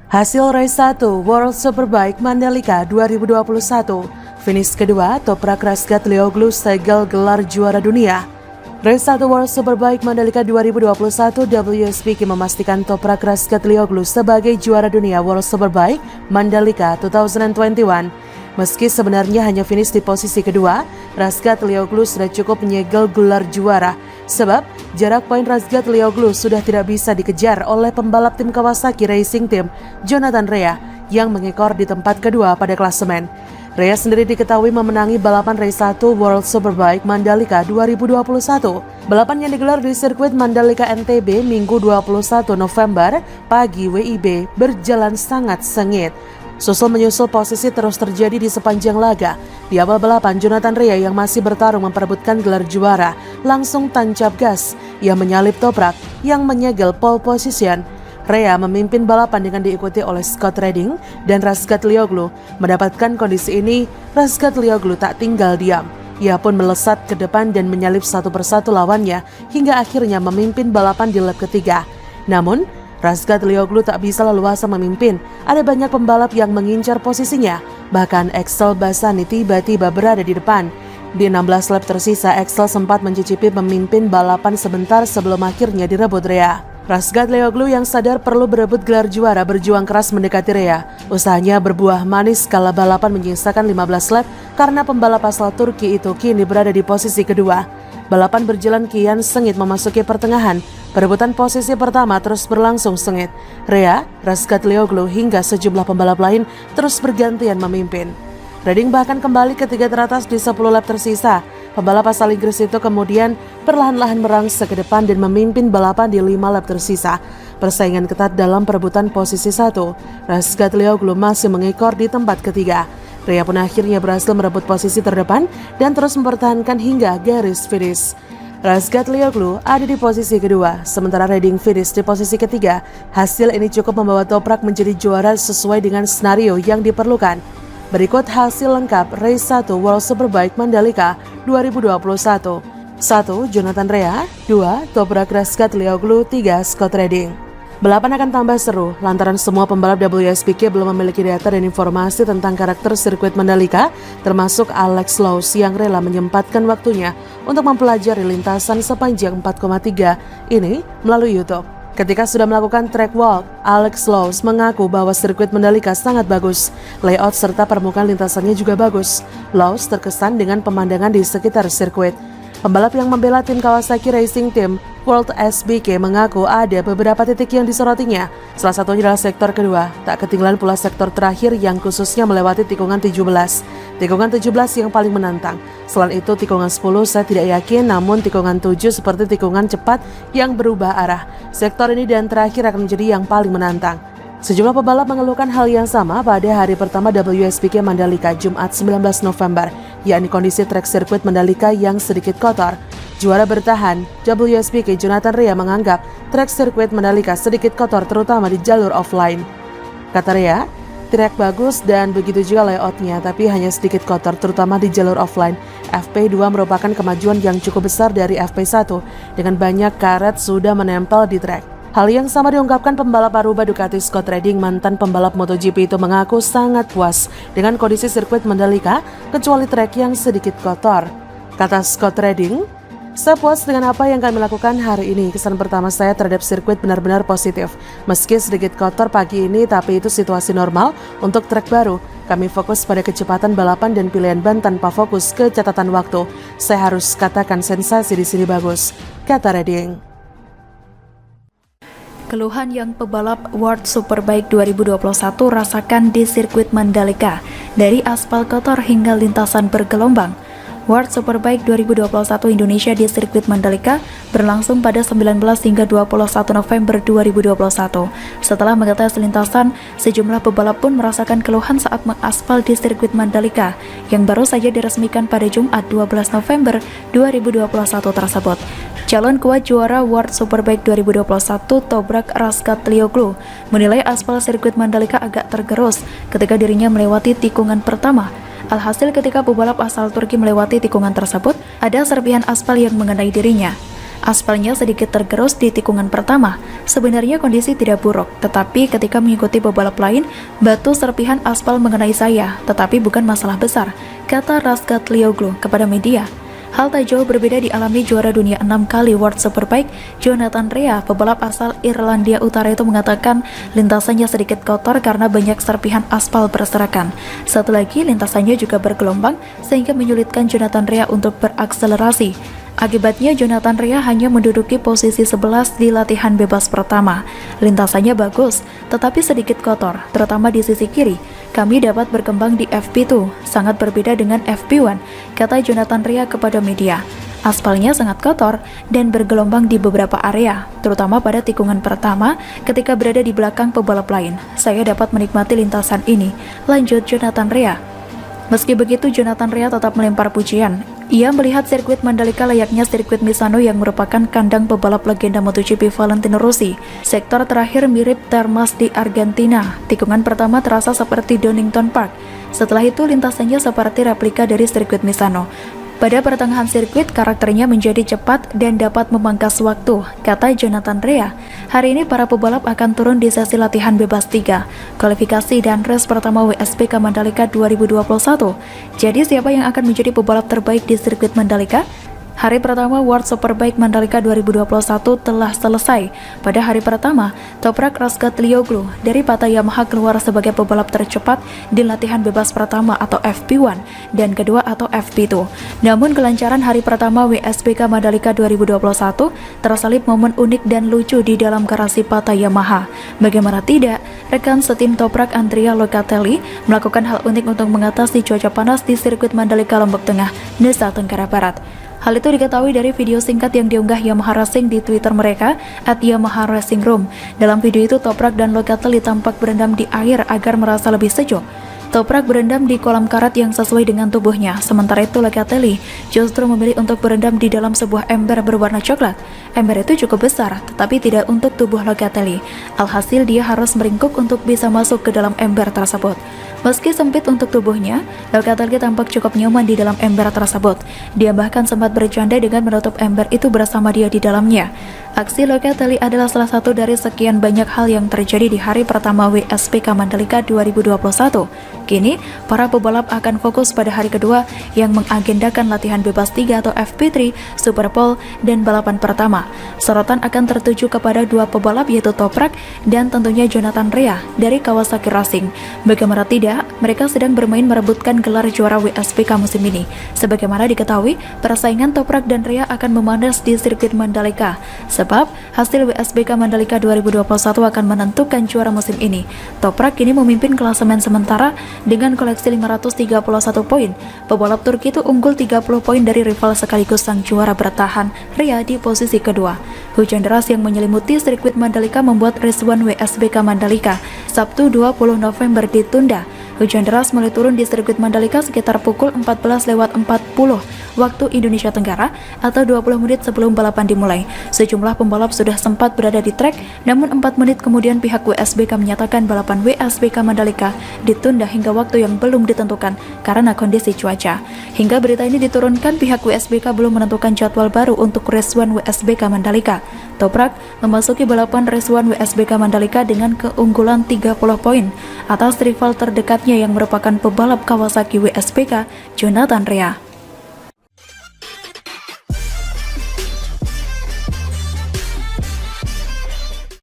Hasil race 1 World Superbike Mandalika 2021, finish kedua Toprak Razgatlioglu segel gelar juara dunia. Race 1 World Superbike Mandalika 2021, WSBK memastikan Toprak Razgatlioglu sebagai juara dunia World Superbike Mandalika 2021. Meski sebenarnya hanya finish di posisi kedua, Razgatlioglu sudah cukup menyegel gelar juara. Sebab jarak poin Razgatlioglu sudah tidak bisa dikejar oleh pembalap tim Kawasaki Racing Team Jonathan Rea yang mengekor di tempat kedua pada klasemen. Rea sendiri diketahui memenangi balapan race 1 World Superbike Mandalika 2021. Balapan yang digelar di sirkuit Mandalika NTB Minggu 21 November pagi WIB berjalan sangat sengit. Susul-menyusul posisi terus terjadi di sepanjang laga. Di awal balapan, Jonathan Rea yang masih bertarung memperebutkan gelar juara langsung tancap gas. Ia menyalip Toprak yang menyegel pole position. Rea memimpin balapan dengan diikuti oleh Scott Redding dan Razgatlioglu. Mendapatkan kondisi ini, Razgatlioglu tak tinggal diam. Ia pun melesat ke depan dan menyalip satu persatu lawannya hingga akhirnya memimpin balapan di lap ketiga. Namun, Razgatlioglu tak bisa leluasa memimpin. Ada banyak pembalap yang mengincar posisinya. Bahkan Axel Bassani tiba-tiba berada di depan. Di 16 lap tersisa, Axel sempat mencicipi memimpin balapan sebentar sebelum akhirnya direbut Rea. Razgatlioglu yang sadar perlu berebut gelar juara berjuang keras mendekati Rea. Usahanya berbuah manis kala balapan menyisakan 15 lap karena pembalap asal Turki itu kini berada di posisi kedua. Balapan berjalan kian sengit memasuki pertengahan. Perebutan posisi pertama terus berlangsung sengit. Rea, Razgatlioglu hingga sejumlah pembalap lain terus bergantian memimpin. Redding bahkan kembali ketiga teratas di 10 lap tersisa. Pembalap asal Inggris itu kemudian perlahan-lahan merangsek ke depan dan memimpin balapan di 5 lap tersisa. Persaingan ketat dalam perebutan posisi 1. Razgatlioglu masih mengekor di tempat ketiga. Rea pun akhirnya berhasil merebut posisi terdepan dan terus mempertahankan hingga garis finish. Razgatlioglu ada di posisi kedua, sementara Redding finish di posisi ketiga. Hasil ini cukup membawa Toprak menjadi juara sesuai dengan skenario yang diperlukan. Berikut hasil lengkap Race 1 World Superbike Mandalika 2021. 1. Jonathan Rea. 2. Toprak Razgatlioglu. 3. Scott Redding. Balapan akan tambah seru lantaran semua pembalap WSBK belum memiliki data dan informasi tentang karakter sirkuit Mandalika, termasuk Alex Lowes yang rela menyempatkan waktunya untuk mempelajari lintasan sepanjang 4,3 ini melalui YouTube. Ketika sudah melakukan track walk, Alex Lowes mengaku bahwa sirkuit Mandalika sangat bagus. Layout serta permukaan lintasannya juga bagus. Lowes terkesan dengan pemandangan di sekitar sirkuit. Pembalap yang membela tim Kawasaki Racing Team World SBK mengaku ada beberapa titik yang disorotinya. Salah satunya adalah sektor kedua. Tak ketinggalan pula sektor terakhir yang khususnya melewati tikungan 17. Tikungan 17 yang paling menantang. Selain itu tikungan 10 saya tidak yakin, namun tikungan 7 seperti tikungan cepat yang berubah arah. Sektor ini dan terakhir akan menjadi yang paling menantang. Sejumlah pembalap mengeluhkan hal yang sama pada hari pertama WSBK Mandalika Jumat 19 November, yakni kondisi trek sirkuit Mandalika yang sedikit kotor. Juara bertahan, WSBK Jonathan Rea menganggap trek sirkuit Mandalika sedikit kotor terutama di jalur offline. Kata Rea, trek bagus dan begitu juga layoutnya, tapi hanya sedikit kotor terutama di jalur offline. FP2 merupakan kemajuan yang cukup besar dari FP1 dengan banyak karet sudah menempel di trek. Hal yang sama diungkapkan pembalap Aruba Ducati Scott Redding. Mantan pembalap MotoGP itu mengaku sangat puas dengan kondisi sirkuit Mandalika kecuali trek yang sedikit kotor. Kata Scott Redding, "Saya puas dengan apa yang kami lakukan hari ini. Kesan pertama saya terhadap sirkuit benar-benar positif. Meski sedikit kotor pagi ini, tapi itu situasi normal untuk trek baru. Kami fokus pada kecepatan balapan dan pilihan ban tanpa fokus ke catatan waktu. Saya harus katakan sensasi di sini bagus," kata Redding. Keluhan yang pebalap World Superbike 2021 rasakan di sirkuit Mandalika, dari aspal kotor hingga lintasan bergelombang. World Superbike 2021 Indonesia di sirkuit Mandalika berlangsung pada 19 hingga 21 November 2021. Setelah mengetes lintasan, sejumlah pebalap pun merasakan keluhan saat mengaspal di sirkuit Mandalika yang baru saja diresmikan pada Jumat 12 November 2021 tersebut. Calon kuat juara World Superbike 2021 Toprak Razgatlioglu menilai aspal sirkuit Mandalika agak tergerus ketika dirinya melewati tikungan pertama. Alhasil ketika pebalap asal Turki melewati tikungan tersebut, ada serpihan aspal yang mengenai dirinya. Aspalnya sedikit tergerus di tikungan pertama. Sebenarnya kondisi tidak buruk, tetapi ketika mengikuti pebalap lain, batu serpihan aspal mengenai saya, tetapi bukan masalah besar, kata Razgatlioglu kepada media. Hal tak jauh berbeda dialami juara dunia 6 kali World Superbike, Jonathan Rea, pebalap asal Irlandia Utara itu mengatakan lintasannya sedikit kotor karena banyak serpihan aspal berserakan. Satu lagi, lintasannya juga bergelombang sehingga menyulitkan Jonathan Rea untuk berakselerasi. Akibatnya Jonathan Rea hanya menduduki posisi 11 di latihan bebas pertama. Lintasannya bagus, tetapi sedikit kotor, terutama di sisi kiri. Kami dapat berkembang di FP2, sangat berbeda dengan FP1, kata Jonathan Rea kepada media. Aspalnya sangat kotor dan bergelombang di beberapa area, terutama pada tikungan pertama ketika berada di belakang pebalap lain. Saya dapat menikmati lintasan ini, lanjut Jonathan Rea. Meski begitu, Jonathan Rea tetap melempar pujian. Ia melihat sirkuit Mandalika layaknya sirkuit Misano yang merupakan kandang pebalap legenda MotoGP Valentino Rossi. Sektor terakhir mirip Termas di Argentina. Tikungan pertama terasa seperti Donington Park. Setelah itu lintasannya seperti replika dari sirkuit Misano. Pada pertengahan sirkuit, karakternya menjadi cepat dan dapat memangkas waktu, kata Jonathan Rea. Hari ini para pebalap akan turun di sesi latihan bebas 3, kualifikasi dan race pertama WSBK Mandalika 2021. Jadi siapa yang akan menjadi pebalap terbaik di sirkuit Mandalika? Hari pertama World Superbike Mandalika 2021 telah selesai. Pada hari pertama, Toprak Razgatlioglu dari Pata Yamaha keluar sebagai pebalap tercepat di latihan bebas pertama atau FP1 dan kedua atau FP2. Namun kelancaran hari pertama WSBK Mandalika 2021 tersalip momen unik dan lucu di dalam garasi Pata Yamaha. Bagaimana tidak, rekan setim Toprak Andrea Locatelli melakukan hal unik untuk mengatasi cuaca panas di sirkuit Mandalika Lombok Tengah, Nusa Tenggara Barat. Hal itu diketahui dari video singkat yang diunggah Yamaha Racing di Twitter mereka @Yamaha Racing Room. Dalam video itu, Toprak dan Locatelli tampak berendam di air agar merasa lebih sejuk. Toprak berendam di kolam karet yang sesuai dengan tubuhnya, sementara itu Locatelli justru memilih untuk berendam di dalam sebuah ember berwarna coklat. Ember itu cukup besar, tetapi tidak untuk tubuh Locatelli. Alhasil dia harus meringkuk untuk bisa masuk ke dalam ember tersebut. Meski sempit untuk tubuhnya, Locatelli tampak cukup nyaman di dalam ember tersebut. Dia bahkan sempat bercanda dengan menutup ember itu bersama dia di dalamnya. Aksi Locatelli adalah salah satu dari sekian banyak hal yang terjadi di hari pertama WSBK Mandalika 2021. Kini, para pebalap akan fokus pada hari kedua yang mengagendakan latihan bebas 3 atau FP3, Super Pole, dan balapan pertama. Sorotan akan tertuju kepada dua pebalap yaitu Toprak dan tentunya Jonathan Rea dari Kawasaki Racing. Bagaimana tidak, mereka sedang bermain merebutkan gelar juara WSBK musim ini. Sebagaimana diketahui, persaingan Toprak dan Rea akan memanas di sirkuit Mandalika. Sebab, hasil WSBK Mandalika 2021 akan menentukan juara musim ini. Toprak kini memimpin klasemen sementara dengan koleksi 531 poin. Pebalap Turki itu unggul 30 poin dari rival sekaligus sang juara bertahan, Rea di posisi kedua. Hujan deras yang menyelimuti sirkuit Mandalika membuat race 1 WSBK Mandalika Sabtu 20 November ditunda. Hujan deras mulai turun di sirkuit Mandalika sekitar pukul 14:40 waktu Indonesia Tenggara atau 20 menit sebelum balapan dimulai. Sejumlah pembalap sudah sempat berada di trek, namun 4 menit kemudian pihak WSBK menyatakan balapan WSBK Mandalika ditunda hingga waktu yang belum ditentukan karena kondisi cuaca. Hingga berita ini diturunkan, pihak WSBK belum menentukan jadwal baru untuk race 1 WSBK Mandalika. Toprak memasuki balapan race 1 WSBK Mandalika dengan keunggulan 30 poin atas rival terdekatnya yang merupakan pebalap Kawasaki WSBK, Jonathan Rea.